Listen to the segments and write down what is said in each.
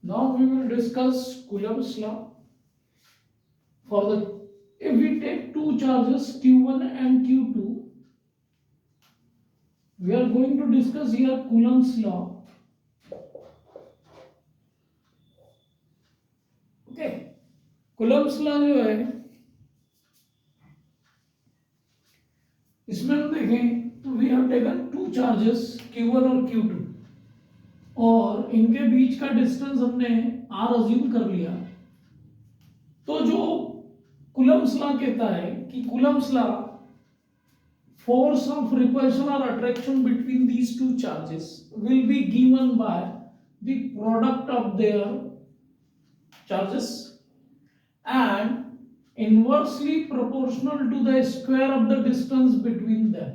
Now we will discuss Coulomb's law for the if we take two charges Q1 and Q2, we are going to discuss here Coulomb's law. Okay, Coulomb's law जो है इसमें हम देखें तो we have taken two charges Q1 और Q2 और इनके बीच का डिस्टेंस हमने R अज्यूम कर लिया। तो जो कूलम्ब्स लॉ कहता है कि Coulomb's law force of repulsion or attraction between these two charges will be given by the product of their charges and inversely proportional to the square of the distance between them.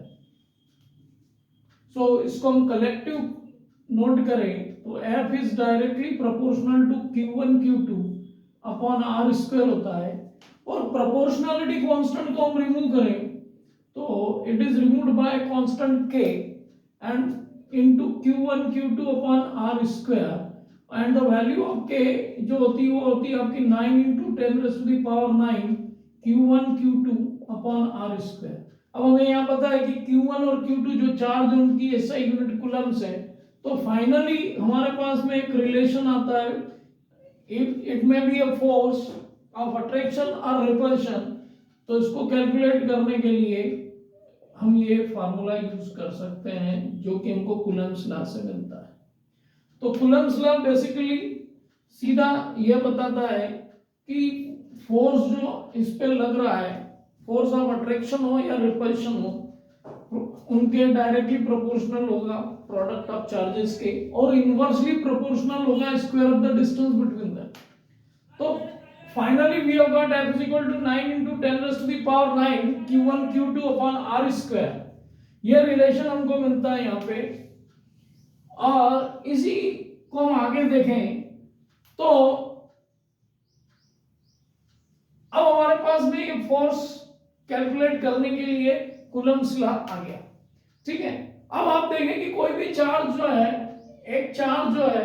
So इसको हम collective note करें तो F is directly proportional to Q1 Q2 upon R square होता है और proportionality constant को हम remove करें तो it is removed by constant K and into Q1 Q2 upon R square and the value of K जो होती है वो होती है आपकी 9 into 10 raised to the power 9 Q1 Q2 upon R square. अब हमें यहाँ पता है कि Q1 और Q2 जो चार्ज है उनकी एसआई यूनिट कूलम्ब्स है तो फाइनली हमारे पास में एक रिलेशन आता है it may be a force of attraction और रिपल्शन। तो इसको कैलकुलेट करने के लिए हम ये फार्मूला यूज कर सकते हैं जो कि हमको कूलम्ब्स लॉ से मिलता है। तो कूलम्ब्स लॉ बेसिकली सीधा ये बताता है कि फोर्स जो इस पे लग रहा है फोर्स ऑफ अट्रैक्शन हो या रिपल्शन हो उनके डायरेक्टली प्रोपोर्शनल होगा प्रोडक्ट ऑफ चार्जेस के और इनवर्सली प्रोपोर्शनल होगा square of the distance between them. तो finally we have got F is equal to 9 into 10 raised to the power 9 Q1 Q2 upon R square। ये relation हमको मिलता है यहाँ पे और इसी को हम आगे देखें तो अब हमारे पास में ये फोर्स कैलकुलेट करने के लिए कूलम्ब्स लॉ आ गया। ठीक है, अब आप देखें कि कोई भी चार्ज जो है एक चार्ज जो है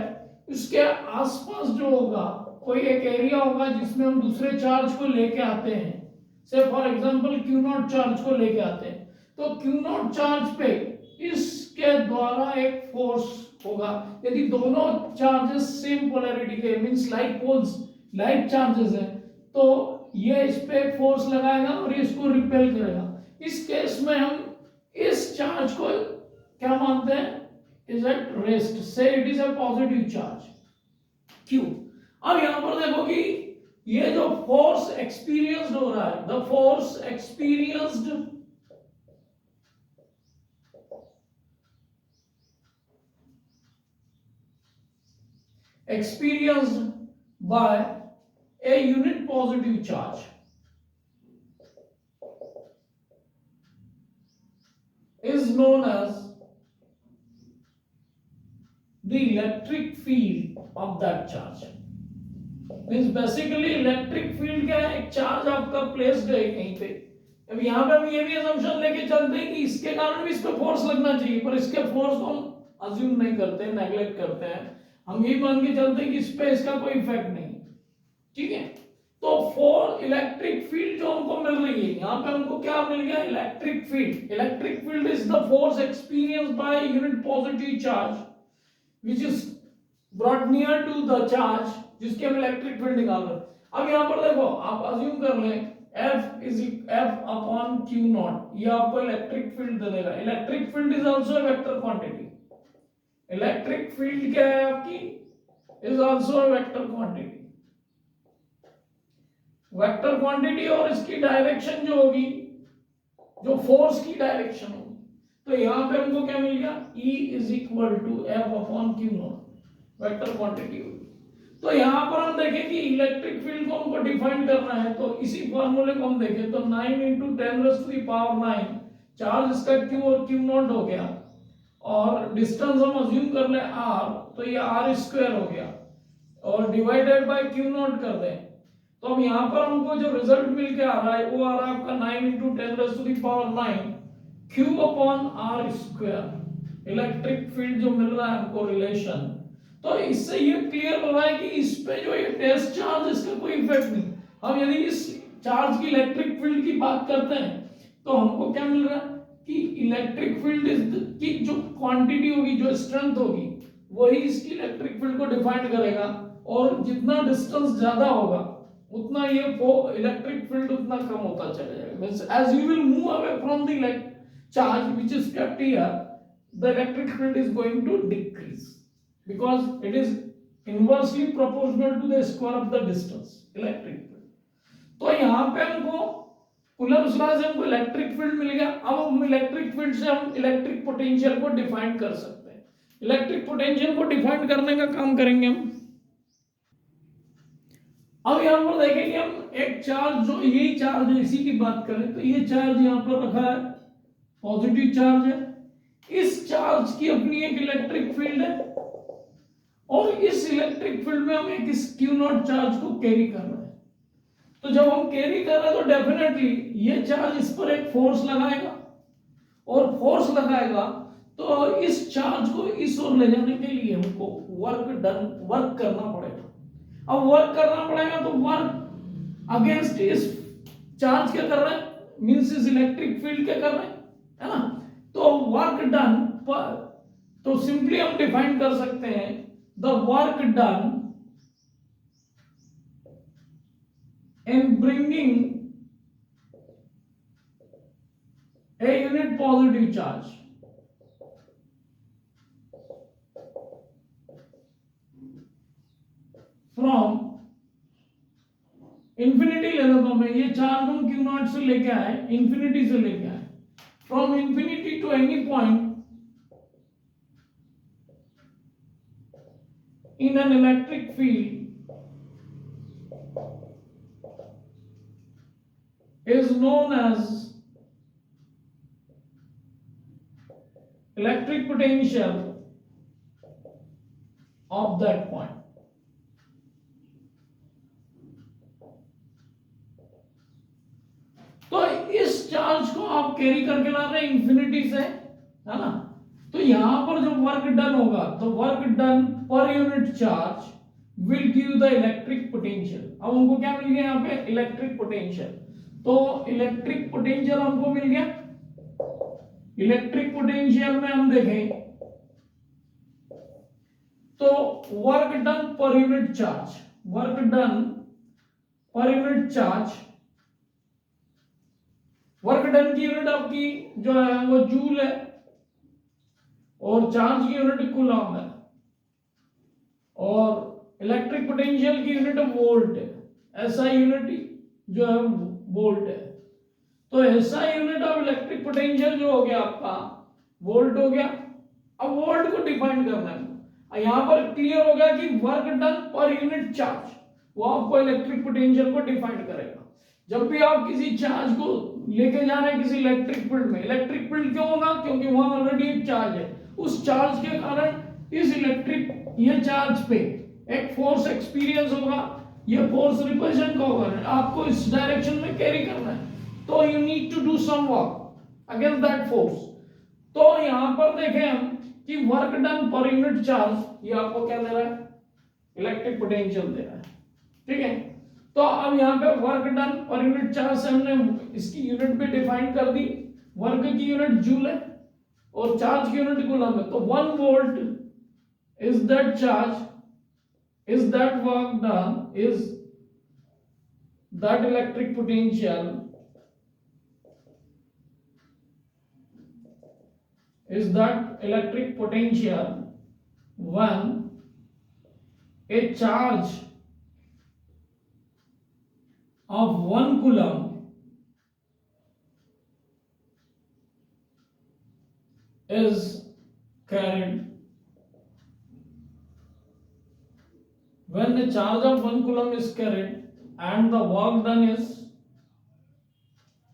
उसके आसपास जो होगा कोई एक एरिया होगा जिसमें हम दूसरे चार्ज को लेके आते हैं से फॉर एग्जांपल Q0 चार्ज को लेके आते हैं तो Q0 चार्ज पे इसके द्वारा एक फोर्स होगा यदि दोनों चार्जेस सेम पोलैरिटी के means like poles like charges हैं तो ये इस पे फोर्स लगाएगा और ये इसको रिपेल करेगा। इस केस में हम इस चार्ज को क्या मानते हैं इज एट रेस्ट से it is a positive charge Q। अब यहां पर देखो कि ये जो फोर्स एक्सपीरियंस्ड हो रहा है the force experienced by a unit positive charge is known as the electric field of that charge। Means basically electric field क्या है एक चार्ज आपका प्लेस्ड है कहीं पे। अब यहाँ पे हम ये भी असम्पशन लेके चलते हैं कि इसके कारण भी इस पे फोर्स लगना चाहिए पर इसके फोर्स को हम अज्यूम नहीं करते नेगलेक्ट करते हैं हम ये मान के चलते हैं कि इस पे इसका कोई इफेक्ट नहीं। ठीक है, तो फॉर इलेक्ट्रिक फील्ड जो हमको मिल रही है यहाँ पे हमको क्या मिल गया electric field. Electric field is the force experienced by unit positive charge which is brought near to the charge जिसके हम इलेक्ट्रिक फील्ड निकाल रहे हैं। अब यहाँ पर देखो आप अज्यूम कर लें F अपॉन Q0 ये आपको इलेक्ट्रिक फील्ड दे देगा। Electric field is also a vector quantity. Electric field क्या है आपकी is also a vector quantity. Vector quantity और इसकी डायरेक्शन जो होगी जो फोर्स की डायरेक्शन होगी तो यहाँ पे हमको क्या मिल गया E is equal to F upon Q0 vector quantity होगी। तो यहाँ पर हम देखें कि इलेक्ट्रिक फील्ड को हमको डिफाइन करना है तो इसी फार्मूले को हम देखें तो 9 into 10 raised to the power 9 charge इसका Q और Q0 हो गया और डिस्टेंस हम अज्यूम कर ले R तो ये R स्क्वायर हो गया और डिवाइडेड बाय Q0 कर दें तो अब यहाँ पर हमको जो रिजल्ट मिल के आ रहा है वो आ रहा है आपका 9 into 10 raised to the power 9 Q upon R square. Electric field जो मिल रहा है हमको रिलेशन तो इससे ये क्लियर हो रहा है कि इस पे जो ये टेस्ट चार्ज इसका कोई इफेक्ट नहीं। अब यदि इस चार्ज की इलेक्ट्रिक फील्ड की बात करते हैं तो हमको क्या मिल रहा है कि इलेक्ट्रिक फील्ड की जो क्वांटिटी होगी, जो स्ट्रेंथ होगी, वही इसकी इलेक्ट्रिक फील्ड को डिफाइन करेगा। और जितना डिस्टेंस ज्यादा होगा उतना ये इलेक्ट्रिक फील्ड उतना कम होता चला जाएगा। Means as you will move away from the charge which is kept here, the electric field is going to decrease because it is inversely proportional to the square of the distance electric field। तो यहाँ पे हमको Coulomb's law से हमको electric field मिल गया। अब हम electric field से हम इलेक्ट्रिक पोटेंशियल को डिफाइन कर सकते हैं। इलेक्ट्रिक पोटेंशियल को डिफाइन करने का काम करेंगे हम। अब यहाँ पर देखेंगे हम एक चार्ज, जो यही चार्ज है इसी की बात करें तो ये चार्ज यहाँ पर रखा है, पॉजिटिव चार्ज है। इस चार्ज की अपनी एक इलेक्ट्रिक फील्ड है और इस इलेक्ट्रिक फील्ड में हम एक इस क्यू नॉट चार्ज को कैरी कर रहे हैं। तो जब हम कैरी कर रहे हैं तो डेफिनेटली ये चार्ज इस पर एक फोर्स लगाएगा और फोर्स लगाएगा तो इस चार्ज को इस ओर ले जाने के लिए हमको वर्क करना पड़ेगा। अब वर्क करना पड़ेगा तो वर्क अगेंस्ट इस चार्ज क्या कर रहे हैं, मींस इस इलेक्ट्रिक फील्ड क्या कर रहे हैं, है ना। तो वर्क डन पर, तो सिंपली हम डिफाइन कर सकते हैं the work done in bringing a unit positive charge from infinity ले लो, तो मैं ये चार्ज हम क्यू नॉट से लेके आए, इंफिनिटी से लेके आए, from infinity to any point in an electric field is known as electric potential of that point। तो इस चार्ज को आप कैरी करके ला रहे हैं इंफिनिटी से, है ना। तो यहां पर जो वर्क डन होगा तो work done per unit charge will give the electric potential. अब हमको क्या मिल गया यहाँ पे, इलेक्ट्रिक पोटेंशियल। तो इलेक्ट्रिक पोटेंशियल हमको मिल गया। इलेक्ट्रिक पोटेंशियल में हम देखें तो work done per unit charge, work done per unit charge, work done की यूनिट आपकी जो है वो जूल है और चार्ज की यूनिट कूलम है और इलेक्ट्रिक पोटेंशियल की यूनिट वोल्ट है। एसआई यूनिट जो है वोल्ट है। तो SI unit of electric potential जो हो गया आपका वोल्ट हो गया। अब वोल्ट को डिफाइन करना है। यहां पर क्लियर हो गया कि work done per unit charge वो आपको इलेक्ट्रिक पोटेंशियल को डिफाइन करेगा। जब भी आप किसी चार्ज को लेके जा रहे हैं किसी इलेक्ट्रिक फील्ड में, इलेक्ट्रिक फील्ड क्यों होगा, क्योंकि वहां ऑलरेडी एक चार्ज है। उस चार्ज के कारण इस इलेक्ट्रिक ये चार्ज पे एक फोर्स एक्सपीरियंस होगा। ये फोर्स रिपल्शन का होगा, आपको इस डायरेक्शन में कैरी करना है। तो you need to do some work against that force. तो यहां पर देखें हम कि work done per unit charge ये आपको क्या दे रहा है, इलेक्ट्रिक पोटेंशियल दे रहा है। ठीक है। तो अब यहाँ पे work done per unit charge से हमने इसकी यूनिट भी डिफाइन कर दी। वर्क की यूनिट जूल है और चार्ज की यूनिट कूलम है। तो 1 volt is that charge, is that work done, is that electric potential, is that electric potential when a charge of 1 coulomb is carried, when the charge of 1 coulomb is carried and the work done is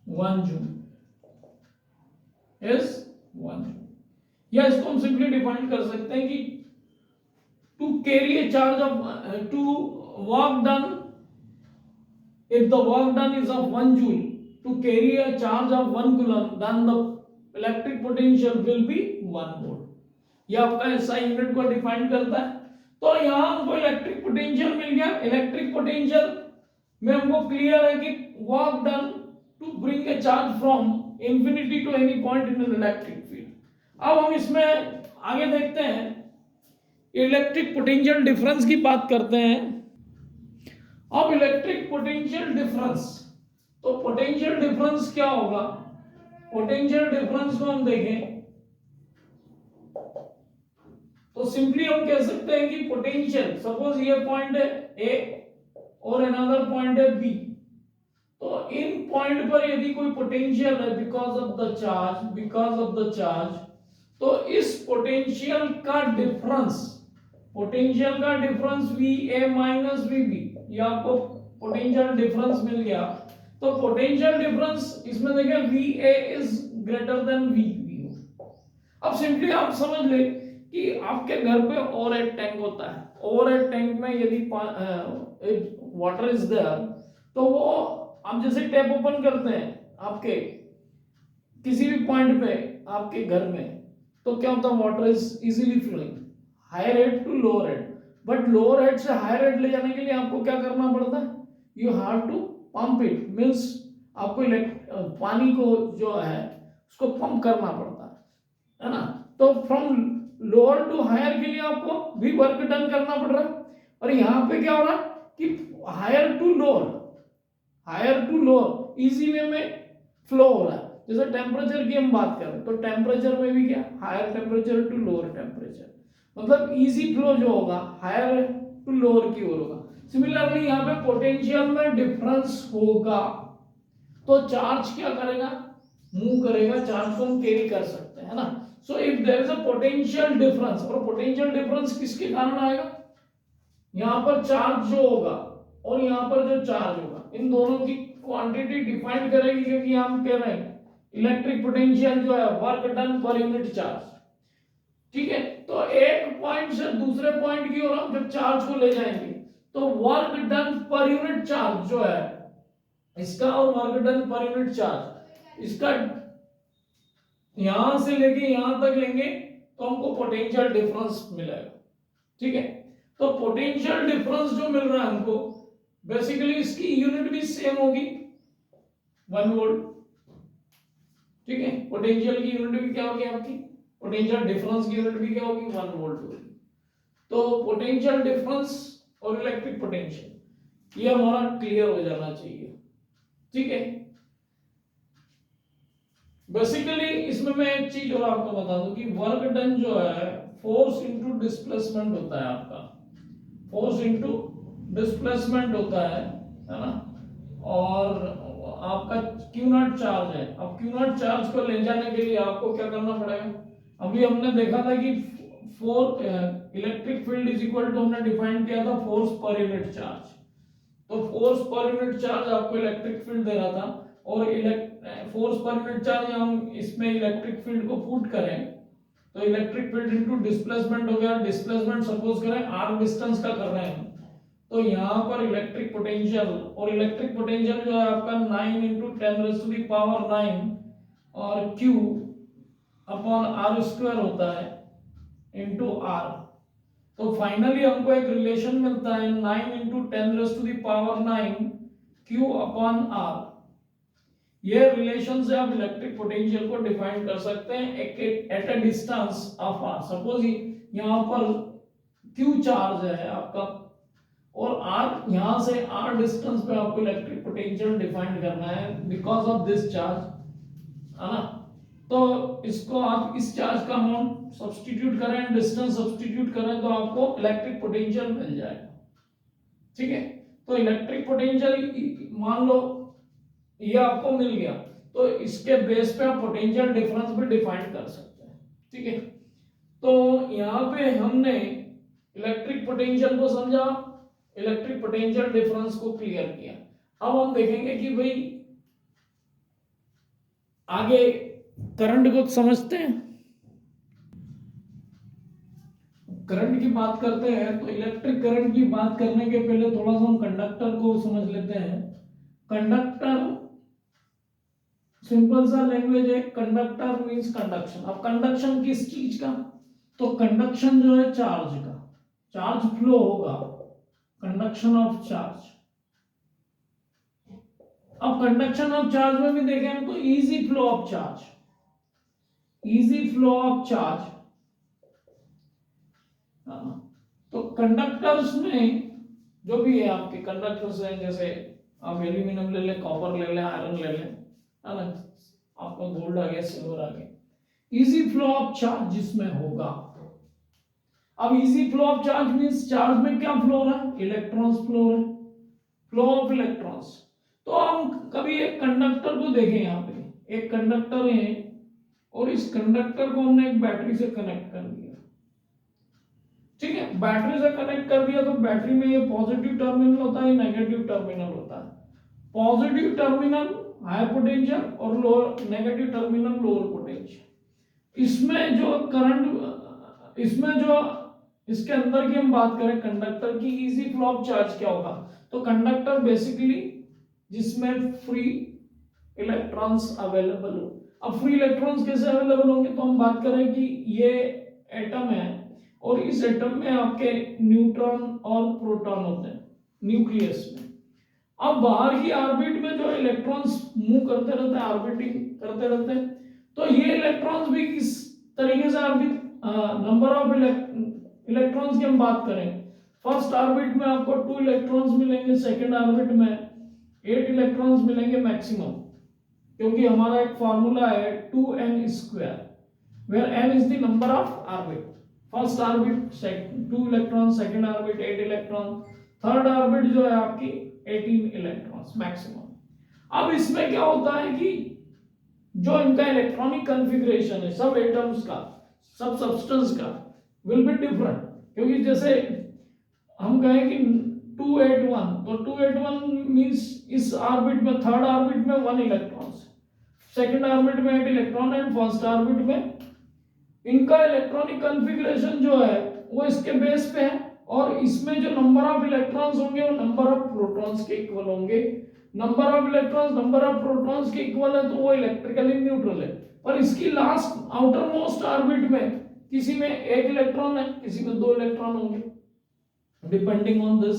1 joule, is 1 joule। या इसको हम simply define कर सकते हैं कि to carry a charge of to work done, if the work done is of 1 joule, to carry a charge of 1 coulomb, then the electric potential will be 1 volt. ये आपका SI unit को define करता है। तो यहाँ हमको electric potential मिल गया। Electric potential में हमको क्लियर है कि work done to bring a charge from infinity to any point in an electric field. अब हम इसमें आगे देखते हैं, इलेक्ट्रिक पोटेंशियल डिफरेंस की बात करते हैं। अब इलेक्ट्रिक पोटेंशियल डिफरेंस, तो पोटेंशियल डिफरेंस क्या होगा? पोटेंशियल डिफरेंस को हम देखें तो सिंपली हम कह सकते हैं कि पोटेंशियल, सपोज ये पॉइंट है ए और अनदर पॉइंट है बी, तो इन पॉइंट पर यदि कोई पोटेंशियल है बिकॉज ऑफ द चार्ज, तो इस पोटेंशियल का difference V A minus V B, ये आपको पोटेंशियल डिफरेंस मिल गया। तो पोटेंशियल डिफरेंस इसमें देखें V A is greater than V B. अब सिंपली आप समझ ले कि आपके घर पे ओवरहेड टैंक होता है, ओवरहेड टैंक में यदि वाटर इज देयर, तो वो आप जैसे टैप ओपन करते हैं आपके किसी भी पॉइंट पे आपके घर में, तो क्या होता है? Water is easily flowing higher head to lower head, but lower head से हायर हेड ले जाने के लिए आपको क्या करना पड़ता है? You have to pump it, means आपको पानी को जो है उसको पंप करना पड़ता है ना। तो फ्रॉम लोअर टू हायर के लिए आपको भी वर्क डन करना पड़ रहा है। और यहाँ पे क्या हो रहा है कि higher to lower easy way में फ्लो हो रहा है। जैसे टेम्परेचर की हम बात करें तो टेम्परेचर में भी क्या, higher temperature to lower temperature, मतलब इजी फ्लो जो होगा हायर टू लोअर की ओर होगा। सिमिलरली यहाँ पे पोटेंशियल में डिफरेंस होगा तो चार्ज क्या करेगा? मूव करेगा, चार्ज को हम कैरी कर सकते हैं, है ना। So if there is a potential difference, और पोटेंशियल डिफरेंस किसके कारण आएगा? यहाँ पर चार्ज जो होगा और यहाँ पर जो चार्ज होगा, इन दोनों की क्वांटिटी डिफाइन करेगी, क्योंकि हम कह रहे हैं इलेक्ट्रिक पोटेंशियल जो है work done per unit charge, ठीक है। तो एक पॉइंट से दूसरे पॉइंट की ओर हम जब चार्ज को ले जाएंगे तो work done per unit charge जो है इसका, और work done per unit charge इसका, यहां से लेके यहां तक लेंगे तो हमको पोटेंशियल डिफरेंस मिलेगा, ठीक है। तो पोटेंशियल डिफरेंस जो मिल रहा है हमको, बेसिकली इसकी यूनिट भी सेम होगी 1 वोल्ट, ठीक है। पोटेंशियल की यूनिट भी क्या होगी आपकी, पोटेंशियल डिफरेंस की यूनिट भी क्या होगी 1 वोल्ट होगी। तो पोटेंशियल डिफरेंस और इलेक्ट्रिक पोटेंशियल ये हमारा क्लियर हो जाना चाहिए, ठीक है। बेसिकली इसमें मैं एक चीज और आपको बता दूं कि वर्क डन जो है फोर्स इनटू डिस्प्लेसमेंट होता है आपका, फोर्स इनटू डिस्प्लेसमेंट होता है ना। और आपका क्यू नॉट चार्ज है। अब क्यू नॉट चार्ज को ले जाने के लिए आपको क्या करना पड़ेगा? अभी हमने देखा था कि electric field is equal to, हमने डिफाइन किया था फोर्स पर यूनिट चार्ज। तो फोर्स पर यूनिट चार्ज आपको इलेक्ट्रिक फील्ड दे रहा था, और फोर्स पर यूनिट चार्ज हम इसमें इलेक्ट्रिक फील्ड को पुट करें तो इलेक्ट्रिक फील्ड इनटू डिस्प्लेसमेंट हो गया। डिस्प्लेसमेंट सपोज करें r डिस्टेंस का कर रहे हैं, तो यहाँ पर इलेक्ट्रिक पोटेंशियल, और इलेक्ट्रिक पोटेंशियल जो है आपका 9 इंटू 10⁹ और q अपॉन r स्क्वायर होता है इंटू r। तो फाइनली हमको एक रिलेशन मिलता है 9 इंटू 10⁹ q अपॉन r। ये रिलेशन से आप इलेक्ट्रिक पोटेंशियल को डिफाइन कर सकते हैं at a distance of r। Suppose यहाँ पर q चार्ज है आपका, और r यहां से r डिस्टेंस पे आपको इलेक्ट्रिक पोटेंशियल डिफाइन करना है बिकॉज ऑफ दिस चार्ज, है ना। तो इसको आप इस चार्ज का अमाउंट सब्स्टिट्यूट करें, डिस्टेंस सब्स्टिट्यूट करें, तो आपको इलेक्ट्रिक पोटेंशियल मिल जाएगा, ठीक है। तो इलेक्ट्रिक पोटेंशियल मान लो ये आपको मिल गया, तो इसके बेस पे आप पोटेंशियल डिफरेंस भी डिफाइन कर सकते हैं, ठीक है। तो यहाँ पे हमने इलेक्ट्रिक पोटेंशियल को समझा, इलेक्ट्रिक पोटेंशियल डिफरेंस को क्लियर किया। अब हम देखेंगे कि भाई आगे करंट को समझते हैं। करंट की बात करते हैं तो इलेक्ट्रिक करंट की बात करने के पहले थोड़ा सा हम कंडक्टर को समझ लेते हैं। कंडक्टर सिंपल सा लैंग्वेज है, कंडक्टर मींस कंडक्शन। अब कंडक्शन किस चीज का? तो कंडक्शन जो है चार्ज का, चार्ज फ्लो होगा, कंडक्शन ऑफ चार्ज। अब कंडक्शन ऑफ चार्ज में भी देखें हम तो easy flow of charge, easy flow of charge. तो कंडक्टर्स में जो भी है आपके कंडक्टर्स हैं, जैसे आप एल्यूमिनियम ले लें, कॉपर ले लें, आयरन ले लें, है ना, आपका गोल्ड आ गया, सिल्वर आ गया, इजी फ्लो ऑफ चार्ज जिसमें होगा। अब easy flow of charge means charge में क्या फ्लो हो रहा है, इलेक्ट्रॉन्स फ्लो हो रहे हैं, फ्लो ऑफ इलेक्ट्रॉन्स। तो हम कभी एक कंडक्टर को देखें, यहाँ पे एक कंडक्टर है और इस कंडक्टर को हमने एक बैटरी से कनेक्ट कर दिया, ठीक है, बैटरी से कनेक्ट कर दिया। तो बैटरी में ये पॉजिटिव टर्मिनल होता है, नेगेटिव टर्मिनल होता है। पॉजिटिव टर्मिनल हाई पोटेंशियल और lower, negative terminal lower potential. इसमें जो करंट, इसमें जो इसके अंदर की हम बात करें कंडक्टर की इजी फ्लो ऑफ चार्ज क्या होगा, तो कंडक्टर बेसिकली जिसमें फ्री इलेक्ट्रॉन्स अवेलेबल हो। अब फ्री इलेक्ट्रॉन्स कैसे अवेलेबल होंगे, तो हम बात करें कि ये एटम है और इस एटम में आपके न्यूट्रॉन और प्रोटॉन होते हैं न्यूक्लियस में। अब बाहर की ऑर्बिट में जो इलेक्ट्रॉन्स मूव करते रहते हैं, ऑर्बिटिंग करते रहते हैं, तो ये इलेक्ट्रॉन्स भी किस तरीके से ऑर्बिट, नंबर ऑफ इलेक्ट्रॉन्स की हम बात करें, फर्स्ट ऑर्बिट में आपको 2 इलेक्ट्रॉन्स मिलेंगे, सेकंड ऑर्बिट में 8 इलेक्ट्रॉन्स मिलेंगे मैक्सिमम, क्योंकि हमारा एक फार्मूला है 2n², where n is the number of orbit. First orbit 2 electron, second orbit 8 electron, third orbit जो है आपकी 18 इलेक्ट्रॉन्स मैक्सिमम। अब इसमें क्या होता है कि जो इनका इलेक्ट्रॉनिक कॉन्फ़िगरेशन है सब एटम्स का, सब सब्सटेंस का विल बी डिफरेंट, क्योंकि जैसे हम कहें कि 281, तो 281 मींस इस ऑर्बिट में, थर्ड ऑर्बिट में 1 इलेक्ट्रॉन, सेकंड ऑर्बिट में 8 इलेक्ट्रॉन एंड फर्स्ट ऑर्बिट में, इनका इलेक्ट्रॉनिक कॉन्फ़िगरेशन जो है वो इसके बेस पे है, और इसमें जो नंबर ऑफ इलेक्ट्रॉन्स होंगे वो नंबर ऑफ प्रोटॉन्स के इक्वल होंगे। Number of electrons number of protons के इक्वल है तो वो इलेक्ट्रिकली न्यूट्रल है। पर इसकी लास्ट आउटर मोस्ट ऑर्बिट में किसी में 1 इलेक्ट्रॉन है, किसी में 2 इलेक्ट्रॉन होंगे, डिपेंडिंग ऑन दिस,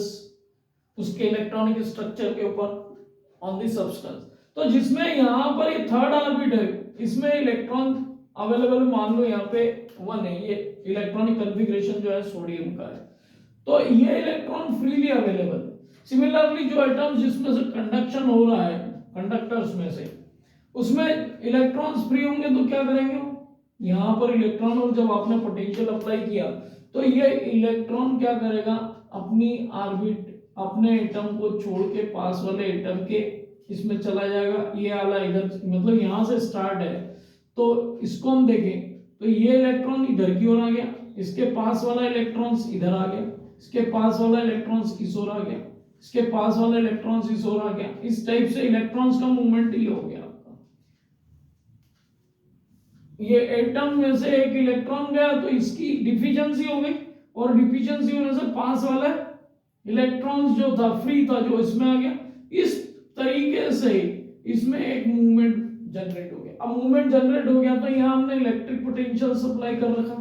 उसके इलेक्ट्रॉनिक स्ट्रक्चर के ऊपर, ऑन द सब्सटेंस। तो जिसमें यहाँ पर ये थर्ड ऑर्बिट है, इसमें इलेक्ट्रॉन अवेलेबल मान लो यहाँ पे 1 है, ये इलेक्ट्रॉनिक कॉन्फ़िगरेशन जो है सोडियम का है, तो ये इलेक्ट्रॉन फ्रीली अवेलेबल। सिमिलरली जो एटम्स जिसमें से कंडक्शन हो रहा है, कंडक्टर्स में से, उसमें इलेक्ट्रॉन्स फ्री होंगे तो क्या करेंगे, यहाँ पर इलेक्ट्रॉन, और जब आपने पोटेंशियल अप्लाई किया तो ये इलेक्ट्रॉन क्या करेगा, अपनी ऑर्बिट, अपने एटम को छोड़ के पास वाले एटम के इसमें चला जाएगा। ये वाला इधर, मतलब यहाँ से स्टार्ट है, तो इसको हम देखें तो ये इलेक्ट्रॉन इधर की ओर आ गया, इसके पास वाला इलेक्ट्रॉन्स इधर आ गया, इसके पास वाला इलेक्ट्रॉन्स इस ओर आ गया, इसके पास वाला इलेक्ट्रॉन्स इस ओर आ गया। इस टाइप से इलेक्ट्रॉन्स का मूवमेंट ये हो गया आपका। ये एटम में से एक इलेक्ट्रॉन गया तो इसकी डिफिशिएंसी हो गई, और डिफिशिएंसी होने से पास वाला इलेक्ट्रॉन्स जो था फ्री था, जो इसमें आ गया। इस तरीके से इसमें एक मूवमेंट जनरेट हो गया। अब मूवमेंट जनरेट हो गया तो यहाँ हमने इलेक्ट्रिक पोटेंशियल सप्लाई कर रखा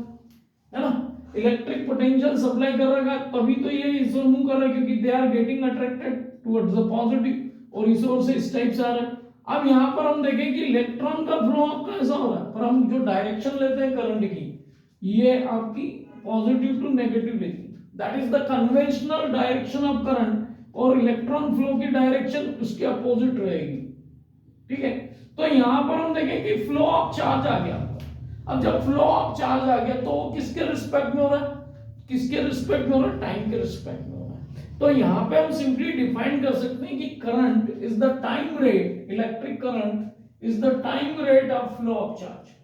है ना, इलेक्ट्रिक पोटेंशियल सप्लाई कर रखा, तभी तो ये इस ओर मूव कर रहा है, क्योंकि they are getting attracted towards the positive, और इस ओर से इस टाइप से आ रहा है। अब यहाँ पर हम देखें कि इलेक्ट्रॉन का फ्लो आपका ऐसा हो रहा है, पर हम जो डायरेक्शन लेते हैं करंट की, ये आपकी पॉजिटिव टू नेगेटिव लेती है, that is the conventional direction of current, और इलेक्ट्रॉन फ्लो की डायरेक्शन उसके अपोजिट रहेगी, ठीक है। तो यहाँ पर हम देखें कि फ्लो ऑफ चार्ज आ गया। अब जब फ्लो ऑफ चार्ज आ गया तो वो किसके रिस्पेक्ट में हो रहा है, किसके रिस्पेक्ट में हो रहा है, टाइम के रिस्पेक्ट में हो रहा है। तो यहाँ पे हम सिंपली डिफाइन कर सकते हैं कि current is the time rate, electric current is the time rate of flow of charge.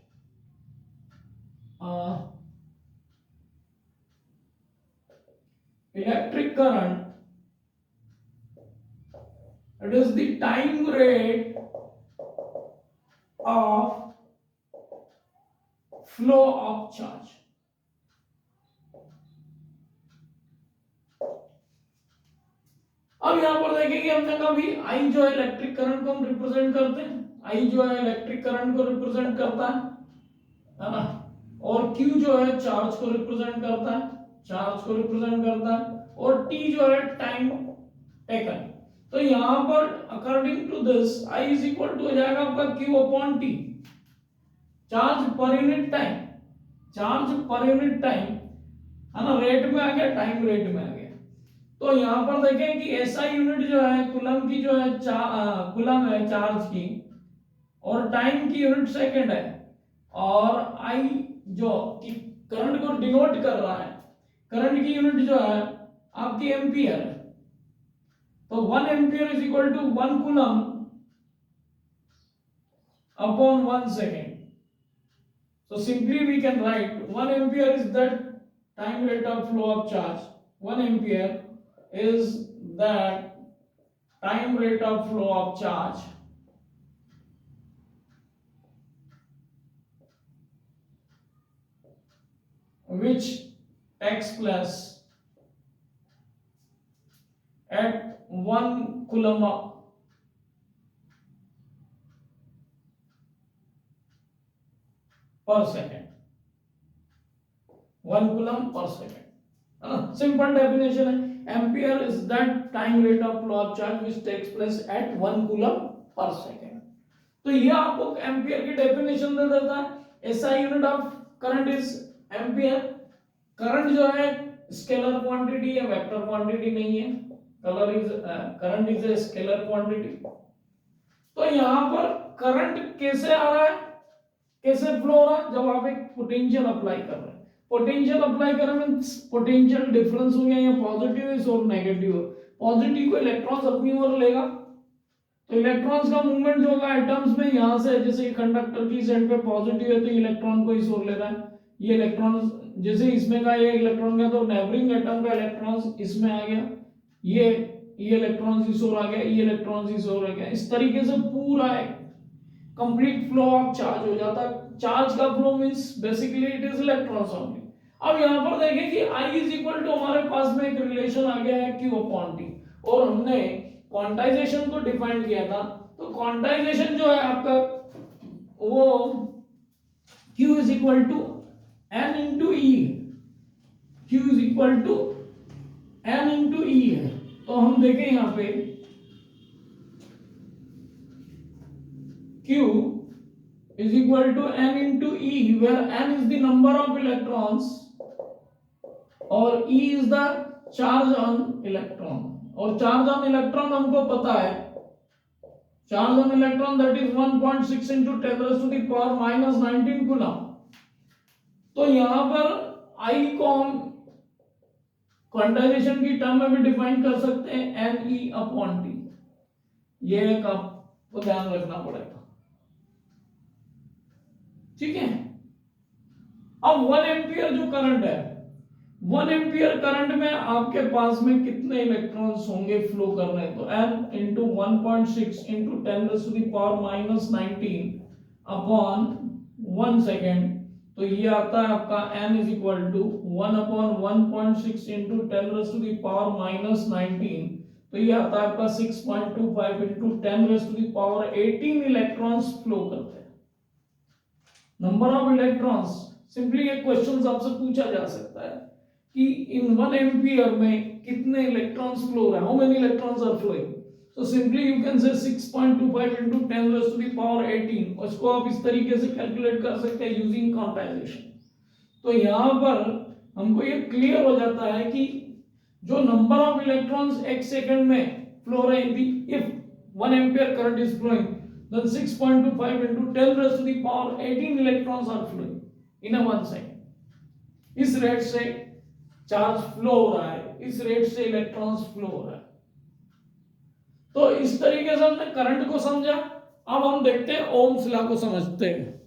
Electric current, it is the time rate of flow of charge. अब यहां पर देखेंगे, हमने कहा भी आई जो है इलेक्ट्रिक करंट को हम रिप्रेजेंट करते हैं, आई जो है इलेक्ट्रिक करंट को रिप्रेजेंट करता है ना, और क्यू जो है चार्ज को रिप्रेजेंट करता है। चार्ज को रिप्रेजेंट करता है, और टी जो है टाइम टेकन। तो यहां पर according to this I is equal to हो जाएगा आपका Q upon T, charge per unit time, charge per unit time है ना, रेट में आ गया, टाइम रेट में आ गया। तो यहां पर देखें कि SI यूनिट जो है कूलम की जो है कूलम है चार्ज की, और टाइम की यूनिट सेकंड है, और I जो कि करंट को डिनोट कर रहा है, करंट की यूनिट जो है आपकी एम्पियर है। तो 1 ampere is equal to 1 coulomb upon 1 second. So simply we can write 1 ampere is that time rate of flow of charge. 1 ampere is that time rate of flow of charge which takes place at 1 coulomb per second, 1 coulomb per second, simple definition है। Ampere is that time rate of flow of charge which takes place at 1 coulomb per second. तो ये आपको ampere की definition दे देता है। SI unit of current is ampere. Current जो है scalar quantity है, वेक्टर क्वांटिटी नहीं है। Current is a scalar quantity. तो यहां पर करंट कैसे आ रहा है, कैसे फ्लो हो रहा है, जब आप एक पोटेंशियल अप्लाई कर रहे हैं। पोटेंशियल अप्लाई कर रहे हैं पोटेंशियल डिफरेंस हो गया, या पॉजिटिव है और नेगेटिव है। पॉजिटिव को इलेक्ट्रॉन्स अपनी ओर लेगा, तो इलेक्ट्रॉन्स का मूवमेंट जो होगा एटम्स में, यहां से जैसे कंडक्टर की साइड पे पॉजिटिव है तो इलेक्ट्रॉन को इस ओर ले रहा है। ये इलेक्ट्रॉन जैसे इसमें का ये इलेक्ट्रॉन गया तो नेबरिंग एटम का इलेक्ट्रॉन्स इसमें आ गया, ये इलेक्ट्रॉन्स इस ओर आ गया, ये इलेक्ट्रॉन्स इस ओर आ गया। इस तरीके से पूरा एक कंप्लीट फ्लो ऑफ चार्ज हो जाता है। चार्ज का flow means basically it is electrons only. अब यहां पर देखें कि I इज इक्वल टू हमारे पास में एक रिलेशन आ गया है Q अपॉन टी, और हमने क्वांटाइजेशन को डिफाइन किया था। तो क्वांटाइजेशन जो है आपका वो Q is equal to N into e, Q is equal to N into e है। तो हम देखें यहां पे Q is equal to N into E, where N is the number of electrons और E is the charge on electron। और charge on electron हमको पता है, charge on electron that is 1.6 into 10 raised to the power minus 19 coulomb. तो यहां पर I को हम क्वांटाइजेशन की टर्म में भी डिफाइन कर सकते हैं NE अपॉन T। ये एक आपको ध्यान रखना पड़ेगा, ठीक है। अब 1 एम्पियर जो करंट है, 1 एम्पियर करंट में आपके पास में कितने इलेक्ट्रॉन्स होंगे फ्लो कर रहे हैं, तो N into 1.6 into 10 raise to the power minus 19 upon 1 second. तो ये आता है आपका N is equal to 1 upon 1.6 into 10 raise to the power minus 19। तो ये आता है आपका 6.25 into 10 raise to the power 18 electrons flow करते हैं। नंबर ऑफ इलेक्ट्रॉन्स, सिंपली एक क्वेश्चन आपसे पूछा जा सकता है कि इन 1 एम्पियर में कितने इलेक्ट्रॉन्स फ्लो हो रहे हैं, how many electrons are flowing. So simply you can say 6.25 into 10 raised to the power 18। उसको आप इस तरीके से कैलकुलेट कर सकते हैं यूजिंग क्वांटाइजेशन। तो यहां पर हमको ये क्लियर हो जाता है कि जो नंबर ऑफ इलेक्ट्रॉन्स एक सेकंड में फ्लो रहे हैं, if 1 ampere current is flowing then 6.25 into 10 raised to the power 18 electrons are flowing in a 1 second। इस रेट से चार्ज फ्लो हो रहा है, इस रेट से इलेक्ट्रॉन्स फ्लो हो रहा है। तो इस तरीके से हमने करंट को समझा। अब हम देखते हैं ओम्स लॉ को समझते हैं।